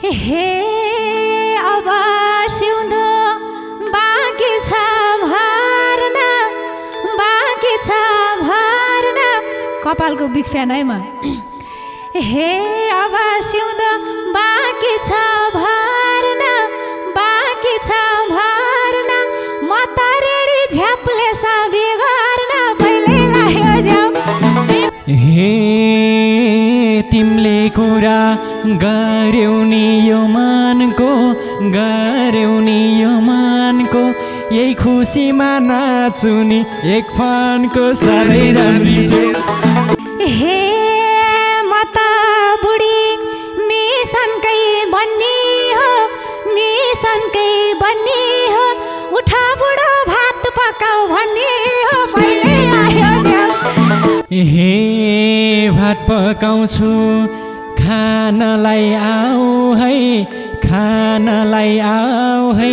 हे अब सिउँदो बाँकी छ भर्न, बाँकी छ भर्न। कपालको बिग फ्यान है म। हे अब सिउँदो बाँकी छ भर्न, बाँकी छ भर्न। म त रेडी झ्याप्ले सबी गर्न पहिले लाग्यो झ्याप। हे तिमीले कुरा गर्यौ नि यो मानको, गर्यौ नि यो मानको। यही खुसीमा नाचुनी एक फानको साह्रै राम्री छेउ। हे म त बुढी मिसनकै बन्नी हो, मिसनकै बन्नी हो। उठ बुढो भात पकाऊ भन्ने हो पहिले लाग्यो झ्याउ। हे भात पकाउँछु खानलाई आऊ है, खानलाई आऊ है।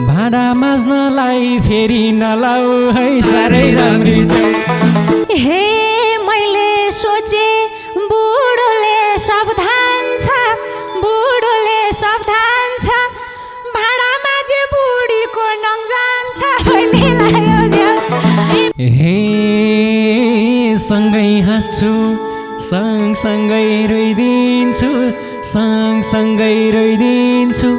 भाँडा माझ्नलाई फेरि नलाऊ है साह्रै राम्री छेउ। हे मैले सोचे बुढोले सावधान छ, बुढोले सावधान छ। भाँडा माझे बुढीको नङ जान्छ पहिले लाग्यो झ्याउ। हे सँगै हाँस्छु सँगसँगै रोइदिन्छु, सँगसँगै रोइदिन्छु।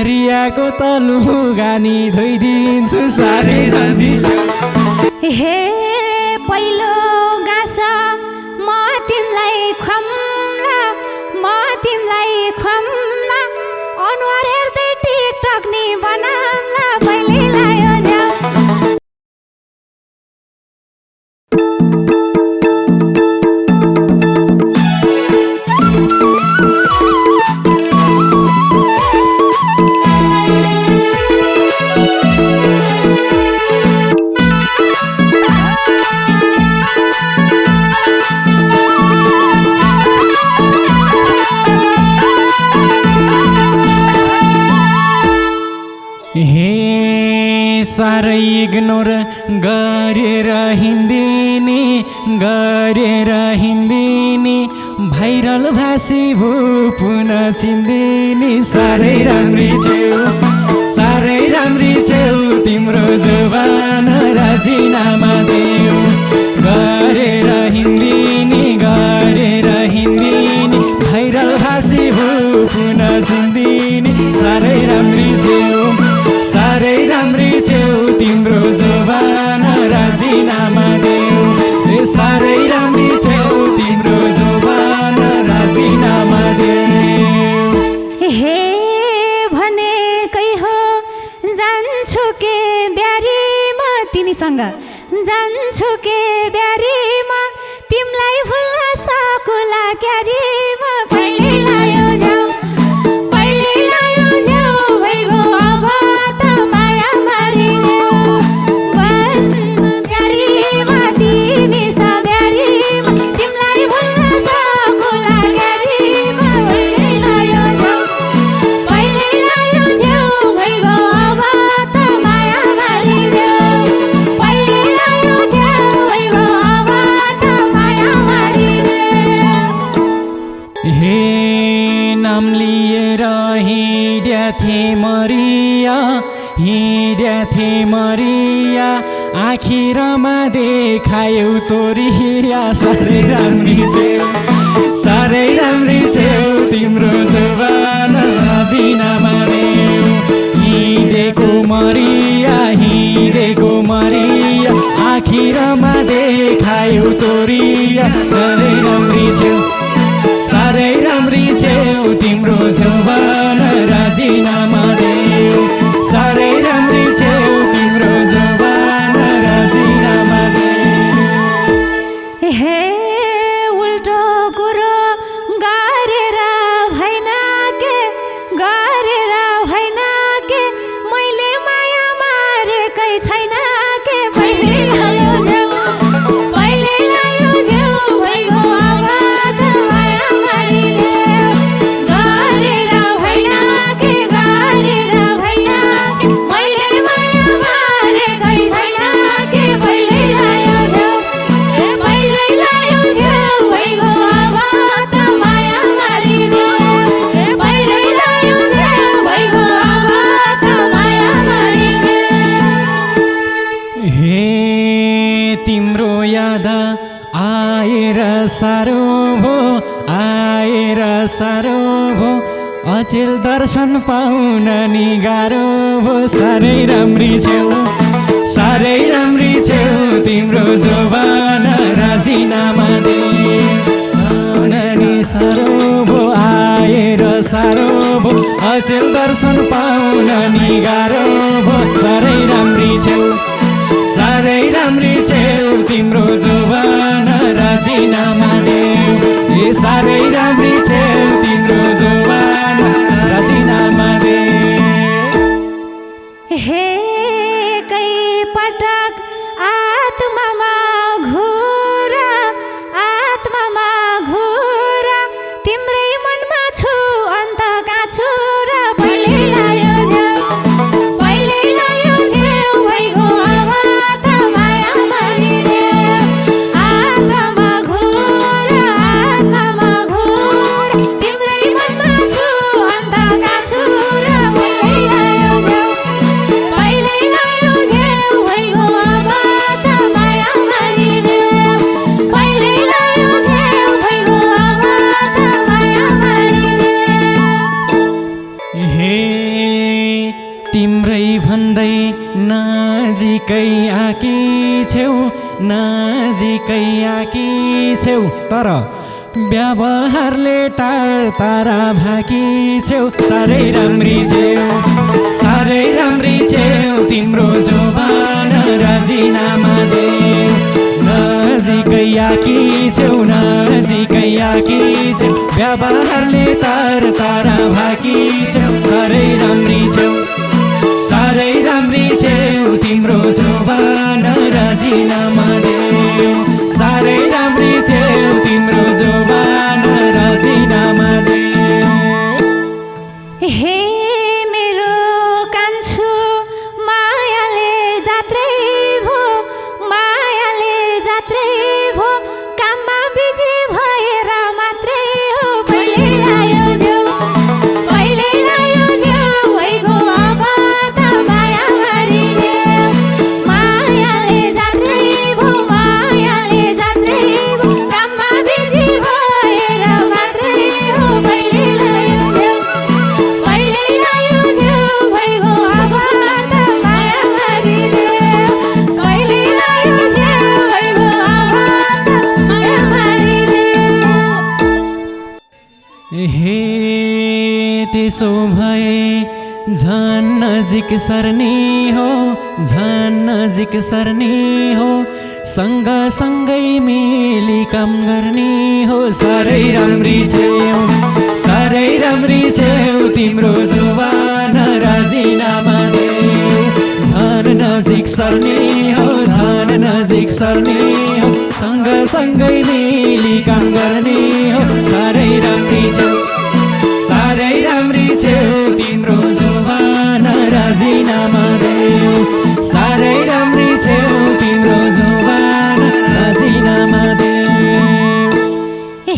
रियाको तलु गानी धोइदिन्छु साह्रै राम्री छेउ। हे पहिलो गाँस म तिमीलाई खुवाउँला, म तिमीलाई खुवाउँला। अनुहार हेर्दै टिकटक नि बनाउँला पहिले लाग्यो झ्याउ। हे साह्रै इग्नोर गरेर हिँड्दिने, गरेर हिँड्दिने। भाइरल भाषी भुपुन चिन्दिने साह्रै राम्री छेउ, साह्रै राम्री छेउ। तिम्रो जवान राजीनामा देऊ। गरेर हिँड्दिने, गरेर हिँड्दिने। भाइरल भाषी भुपुन चिन्दिने साह्रै राम्री छेउ, साह्रै राम्री छेउ। तिम्रो जवान राजीनामा देऊ। साह्रै राम्री छेउ तिम्रो जवान राजीनामा देऊ। हे भनेकै हो जान्छु के ब्यारीमा तिमीसँग, जान्छु के ब्यारीमा। तिमीलाई भुल्न सकुला क्यारीमा पहिले लाग्यो झ्याउ, पहिले लाग्यो झ्याउ। भइगयो अब त माया मारिदेऊ। बस क्यारीमा तिमी छ ब्यारीमा। तिमीलाई भुल्न सकुला क्यारीमा पहिले लाग्यो झ्याउ, पहिले लाग्यो झ्याउ। भइगयो अब त माया मारिदेऊ। पहिले लाग्यो झ्याउ, भइगयो अब त माया मारिदेऊ। हे नाम लिएर हिँड्या थिए मरिया, हिँड्या थिए मरिया। आखिरमा देखायौ तोरिया साह्रै राम्री छेउ, साह्रै राम्री छेउ। तिम्रो जवान राजीनामा देऊ। हिँडेको मरिया, हिँडेको मरिया। आखिरमा देखायौ तोरिया साह्रै राम्री छेउ, साह्रै राम्री छेउ। तिम्रो जवान राजीनामा देऊ। साह्रै राम्री छेउ तिम्रो जवान राजीनामा देऊ। हे उल्टो कुरो गरेर भएन के, गरेर भएन के। मैले माया मारेकै छैन के पहिले लाग्यो झ्याउ, पहिले लाग्यो झ्याउ। भइगयो अब त माया मारिदेऊ। गरेर भएन सारो भो आएर सारो भो अचेल दर्शन पाउन नि गाह्रो भो साह्रै राम्री छेउ साह्रै राम्री छेउ तिम्रो जोबान राजीनामा दे नि सारो भो आएर सारो भो अचेल दर्शन पाउन नि गाह्रो भो साह्रै राम्री छेउ साह्रै राम्री छेउ तिम्रो जोबान राजीनामा देऊ ए साह्रै राम्री छेउ तिम्रो जोबान राजीनामा देऊ हे कै पटक आत्मामा घुर तिम्रै मनमा छु अन्त कहाँ छु र पहिले लायो झेउ भइगयो अब त माया मरिदेऊ आत्मामा घुर तिम्रै मनमा छु अन्त कहाँ छु र पहिले लायो झेउ भइगयो अब त माया मरिदेऊ पहिले लायो झेउ भइगयो अब त माया मरिदेऊ हे तिम्रै भन्दै नजिकै आकी छेउ तर व्यवहारले टाढा भाकी छेउ साह्रै राम्री छेउ तिम्रो जोबान राजीनामा देऊ नजिकै आकी छेउ व्यवहारले टाढा भाकी छेउ साह्रै राम्री छेउ तिम्रो जोबान राजीनामा देऊ साह्रै राम्री छेउ तिम्रो जोबान राजीनामा देऊ हे मेरो कान्छो मायाले जात्रै भो काममा बिजी भएर मात्रै हो पहिले लायो झेउ भइगयो अब त माया मरिदेऊ मायाले जात्रै भो काममा बिजी भएर मात्रै हो पहिले लायो झेउ भइगयो अब त माया मरिदेऊ पहिले लायो झेउ भइगयो अब त माया मरिदेऊ हे त्यसो भए झन् नजिक सर्नी हो सँगै मिली काम गर्ने हो साह्रै राम्री छेउ तिम्रो जोबान राजीनामा देऊ झन् नजिक सर्नी हो सँगै मिली काम गर्ने हो साह्रै राम्री छेउ तिम्रो जोबान राजीनामा देऊ साह्रै राम्री छेउ तिम्रो जोबान राजीनामा देऊ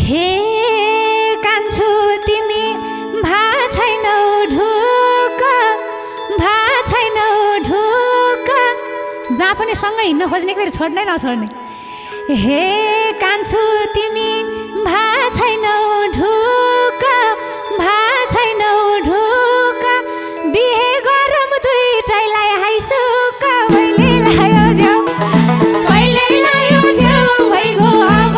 हे कान्छो तिमी भा छैनौ ढुक जहाँ पनि सँगै हिँड्न खोज्ने फेरि छोड्नै नछोड्ने हे कान्छो तिमी भा छैनौ ढुक बिहे गरम दुईटैलाई हाइसुक पहिले लायो झेउ भइगयो अब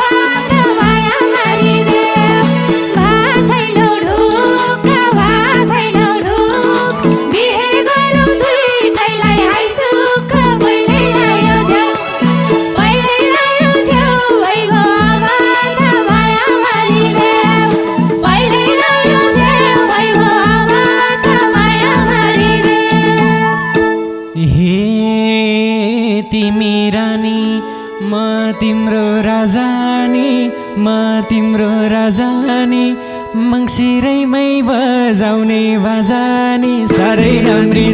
त माया मरिदेऊ भा छैनौ ढुक बिहे गरम दुईटैलाई हाइसुक पहिले लायो झेउ भइगयो अब त माया मरिदेऊ पहिले लायो झेउ भइगयो अब त माया मरिदेऊ हे तिमी रानी म तिम्रो राजानी मङ्सिरैमै बजाउने बाजानी साह्रै राम्री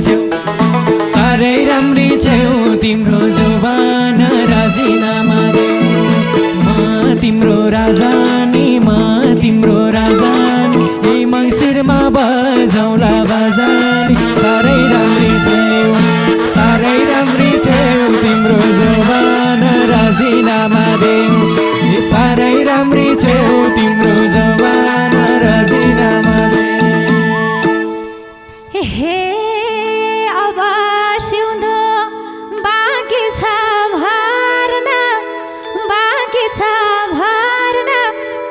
छेउ तिम्रो जोबान राजीनामा देऊ म तिम्रो राजानी ए मङ्सिरमा बजाउला बाजानी साह्रै राम्री छेउ तिम्रो जोबान राजीनामा देऊ साह्रै राम्री छेउ तिम्रो जवाना राजीनामा दे। हे अब सिउँदो बाँकी छ भर्न, बाँकी छ भर्न,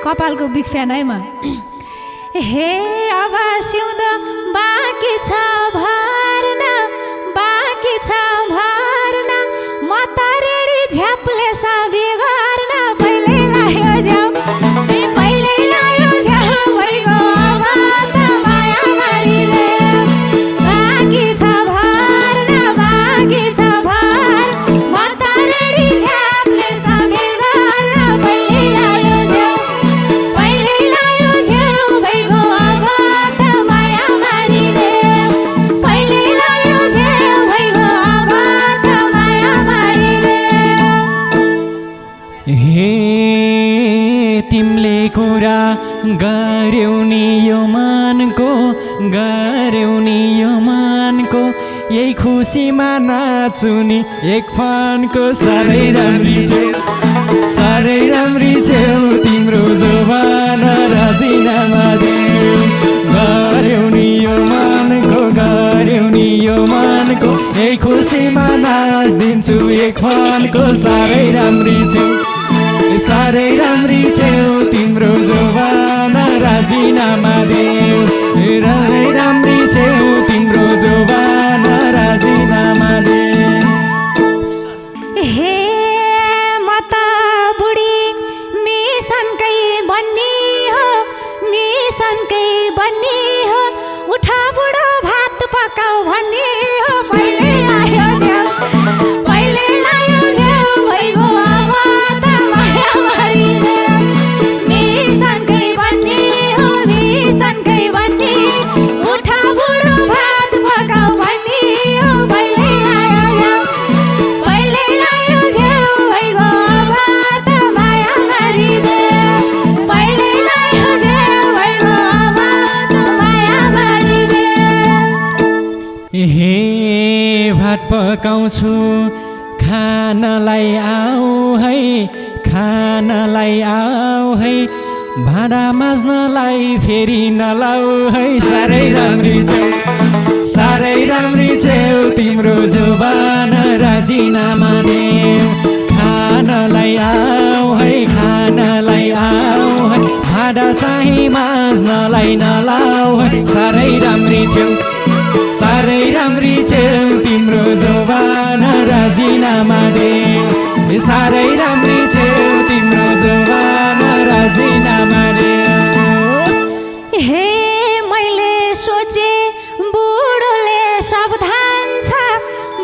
कपालको बिग फ्यान है म। हे अब सिउँदो बाँकी छ भर्न, बाँकी छ भर्न, म त रेडी झ्याप्ले साबी गर्न, पहिले लायो झ्याउ पहिले लायो झ्याउ भइगयो अब त माया मारिले। बाँकी छ भर्न, बाँकी छ भर, म त रेडी झ्याप्ले साबी गर्न, पहिले लायो झ्याउ पहिले लायो झ्याउ भइगयो अब त माया मारिले। पहिले लायो झ्याउ भइगयो अब त माया मारिले। हे तिमीले कुरा गर्यौ नि यो मानको, गर्यौ नि यो मानको, यही खुसीमा नाचुनी एक फानको। साह्रै राम्री छेउ साह्रै राम्री छेउ तिम्रो जवाना राजीनामा देऊ। गर्यौ नि यो मानको, गर्यौ नि यो मानको, यही खुसीमा नाचिदिन्छु एक फानको। साह्रै राम्री छेउ साह्रै राम्री छेउ तिम्रो जवाना राजीनामा देऊ। साह्रै राम्री छेउ तिम्रो जवाना राजीनामा देऊ। हे म त बुढी मिसनकै बन्नी हो, मिसनकै बन्नी हो, उठा बुढो भात पकाऊ भन्ने हो। पहिले लायो झ्याउ पहिले लायो झ्याउ भइगयो अब त माया मारिले। मिसनकै बन्नी हो, मिसनकै बन्नी, उठा बुढो भात पकाऊ भन्ने हो। पहिले लायो झ्याउ पहिले लायो झ्याउ भइगयो अब त माया मारिले। पहिले लायो झ्याउ भइगयो अब त माया मारिले। हे भात पकाउँछु खानलाई आऊ है, खानलाई आऊ है, भाँडा माझ्नलाई फेरि नलाऊ है। साह्रै राम्री छेउ साह्रै राम्री छेउ तिम्रो जवाना राजीनामा देऊ। खानलाई आऊ है, खानलाई आऊ है, भाँडा चाहिँ माझ्नलाई नलाऊ है। साह्रै राम्री छेउ साह्रै राम्री छेउ तिम्रो जवाना राजीनामा देऊ। साह्रै राम्री छेउ तिम्रो जवाना राजीनामा देऊ। हे मैले सोचे बुढोले सावधान छ,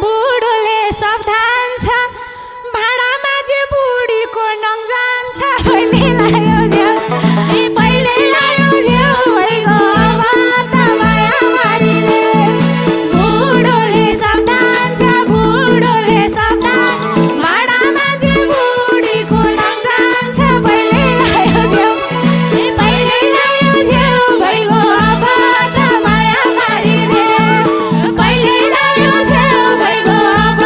बुढोले सावधान छ, भाँडामा जे बुढीको नङ जान्छ। पहिले लायो झ्याउ पहिले लायो झ्याउ भइगयो अब त माया मारिले। बुढोले सावधान छ, बुढोले सावधान, भाँडामा जे बुढीको नङ जान्छ। पहिले लायो झ्याउ पहिले लायो झ्याउ भइगयो अब त माया मारिले। पहिले लायो झ्याउ भइगयो अब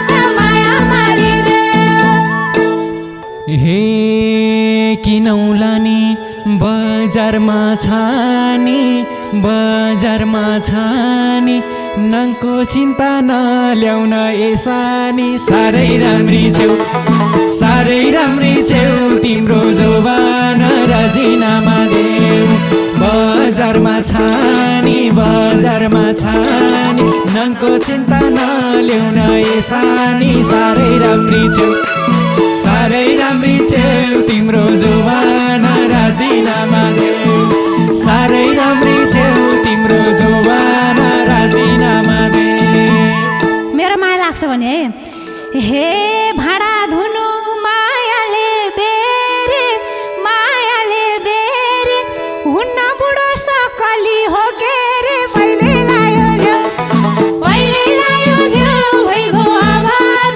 त माया मारिले। हे किनौला नि बजारमा छानी, बजारमा छानी, नङको चिन्ता नल्याउन एसानी। साह्रै राम्री छेउ साह्रै राम्री छेउ तिम्रो जवाना राजीनामा देऊ। बजारमा छानी, बजारमा छानी, नङको चिन्ता नल्याउन एसानी। साह्रै राम्री छेउ साह्रै राम्री छेउ तिम्रो जवाना राजीनामा देऊ। साह्रै राम्री छेउ तिम्रो जवाना राजीनामा देऊ। मेरो माया लाग्छ भने है, हे भाँडा धुनु मायाले बेरे, मायाले बेरे, हुन्न बुढो सकली हो के रे। पहिले लायो झ्याउ पहिले लायो झ्याउ भइगयो अब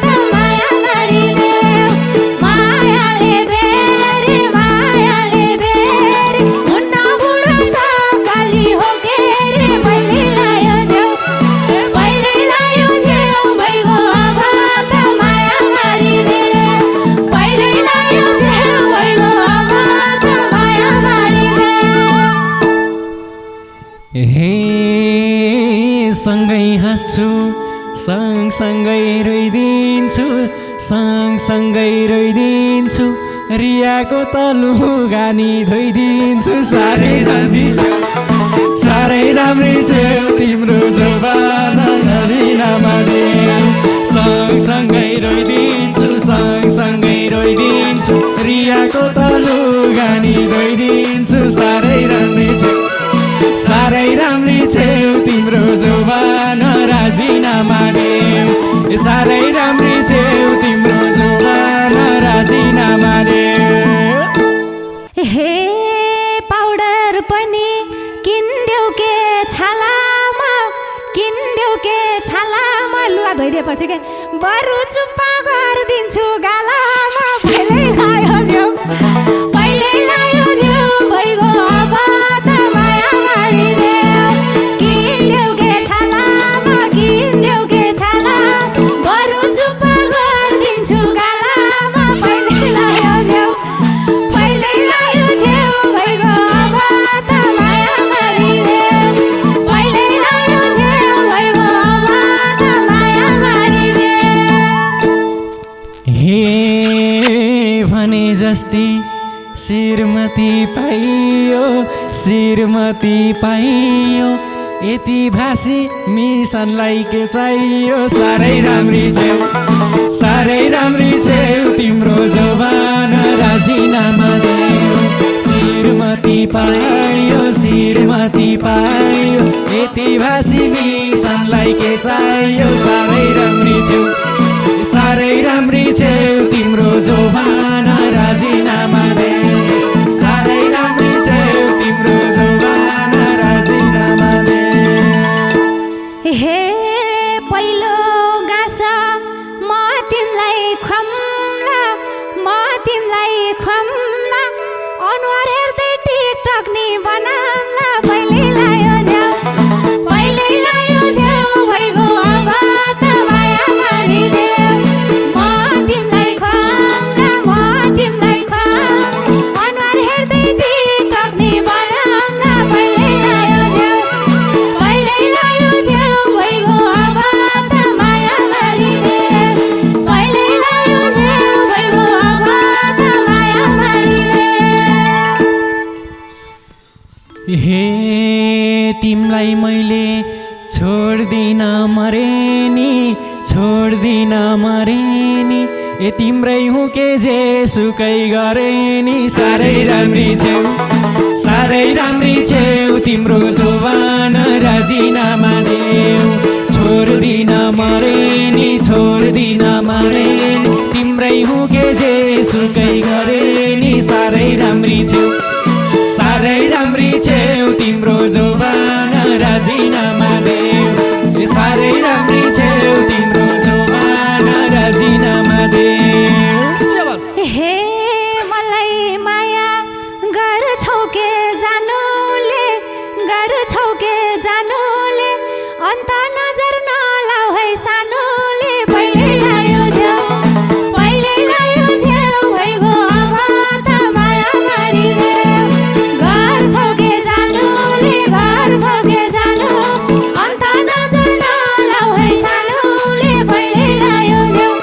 त माया मारिले। मायाले बेरे, मायाले बेरे, हुन्न बुढो सकली हो के रे। पहिले लायो झ्याउ पहिले लायो झ्याउ भइगयो अब त माया हे सँगै हाँस्छु सँगसँगै रोइदिन्छु सँगसँगै रोइदिन्छु रियाको तलु गानी धोइदिन्छु साह्रै राम्री छेउ तिम्रो जवाना नमाने सँगसँगै रोइदिन्छु सँगसँगै रोइदिन्छु रियाको तलु गानी धोइदिन्छु साह्रै राम्री छेउ तिम्रो जवाना राजीनामा देऊ साह्रै राम्री छेउ तिम्रो जवाना राजीनामा देऊ हे पाउडर पनि किन्देऊ के छालामा लुगा धोइदिएपछि के बरु चुप्पा गरिदिन्छु गालामा पहिले लायो झ्याउ भइगयो अब त माया मारिदेऊ किन्देऊ के छाला बरु चुप्पा गरिदिन्छु गालामा पहिले लायो झ्याउ भइगयो अब त माया मारिदेऊ पहिले लायो झ्याउ भइगयो अब त माया मारिदेऊ हे भने जस्ती श्रीमती पाइयो यति भाषी मिसनलाई के चाहियो साह्रै राम्री छेउ तिम्रो जवाना राजीनामा देऊ श्रीमती पाइयो यति भाषी मिसनलाई के चाहियो साह्रै राम्री छेउ तिम्रो जवाना राजीनामा देऊ साह्रै राम्री छेउ तिम्रो जवाना राजीनामा देऊ हे पहिलो गाँस म तिमलाई खुम्ला अनुहार हेर्दै टिकटक नि बनाम्ला पहिले लायो झ्याउ भइगयो अब त माया मारिदेऊ म तिमलाई खुम्ला अनुहार हेर्दै टिकटक नि बनाम्ला पहिले लायो झ्याउ भइगयो अब त माया मारिदेऊ पहिले लायो झ्याउ भइगयो अब त माया मारिदेऊ हे तिमलाई मैले छोड्दिन मरेनी ए तिम्रै हुँ के जे सुकै गरे नि साह्रै राम्री छेउ तिम्रो जवाना राजीनामा देऊ छोड्दिन मरेनी तिम्रै हुँ के जे सुकै गरे नि साह्रै राम्री छेउ तिम्रो जवाना राजीनामा देऊ साह्रै राम्री छेउ तिम्रो जवाना राजीनामा देऊ हे मलाई माया गर्छौ के जानुले अन्त नजर नलाऊ है सानोले पहिले लायो झ्याउ भइगयो अब त माया मारिदेऊ गर्छौ के जानु अन्त नजर नलाऊ है सानोले पहिले लायो झ्याउ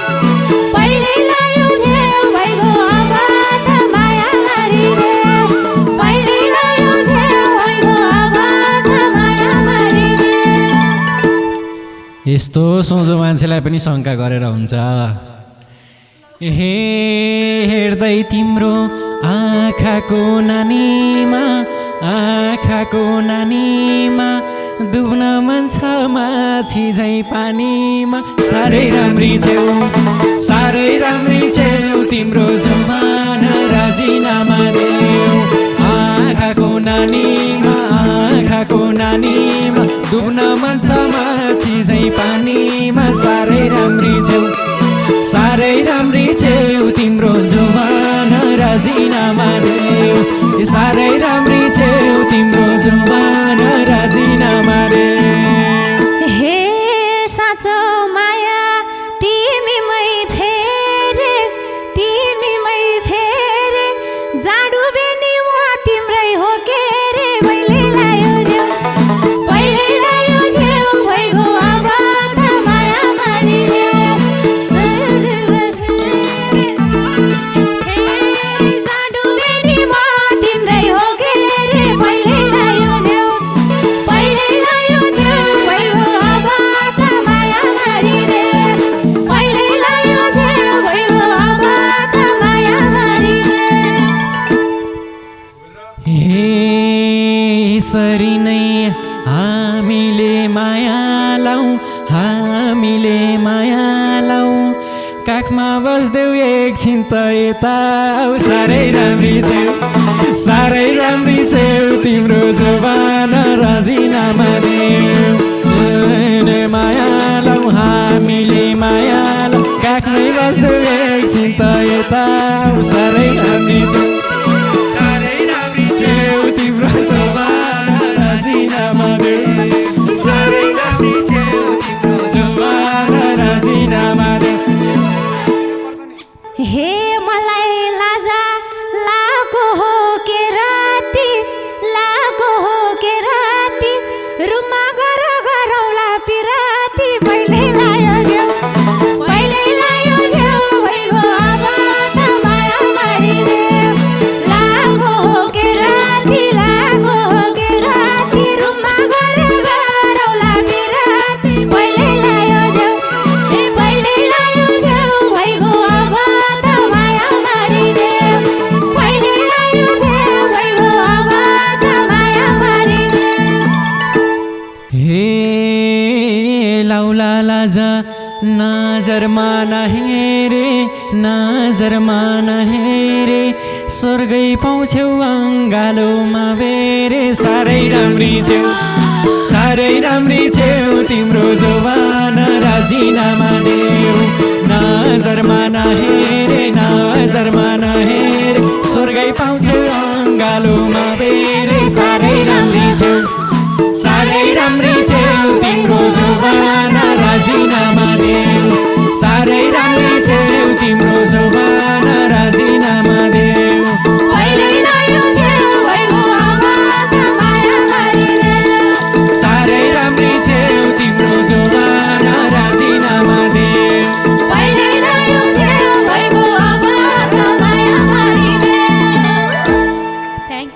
भइगयो अब त माया मारिदेऊ पहिले लायो झ्याउ भइगयो अब त माया मारिदेऊ यस्तो सोझो मान्छेलाई पनि शङ्का गरेर हुन्छ हे हेर्दै तिम्रो आँखाको नानीमा डुब्न मन छ माछी झै पानीमा साह्रै राम्री छेउ तिम्रो जवाना राजीनामा देऊ आँखाको नानीमा डुब्न मन छ माछी झै पानीमा साह्रै राम्री छेउ तिम्रो जवाना राजीनामा देऊ साह्रै राम्री छेउ तिम्रो जवाना राजीनामा देऊ हे साँचो माया तिमीमै फेरे जाडु बेनी म तिम्रै हो के रे मैले लायो झ्याउ यसरी नै हामीले माया लाऊ काखमा बस्देऊ एकछिन त यता साह्रै राम्री छेउ तिम्रो जवान राजीनामा देऊ माया लाऊ हामीले माया लाऊ काखमै बस्देऊ एकछिन त यता साह्रै राम्री छेउ तिम्रो जवान राजीनामा देऊ साह्रै राम्री छेउ तिम्रो जवान राजीनामा देऊ। हे मलाई लाजा लागो हो के राती रुममा गरौला पिराती पहिले लायो देऊ भइगयो अब त माया मारिदेऊ लागो हो के राती रुममा गरौला पिराती पहिले लायो देऊ भइगयो अब त माया मारिदेऊ पहिले लायो देऊ भइगयो अब त माया मारिदेऊ। हे लाउला लाजा नजरमा नहेरे स्वर्गै पाउँछौ अङ्गालोमा बेरे साह्रै राम्री छेउ तिम्रो जवान राजीनामा देऊ नजरमा नहेरे स्वर्गै पाउँछौ अङ्गालोमा बेरे साह्रै राम्री छेउ तिम्रो जवान राजीनामा देऊ साह्रै राम्री छेउ तिम्रो जवान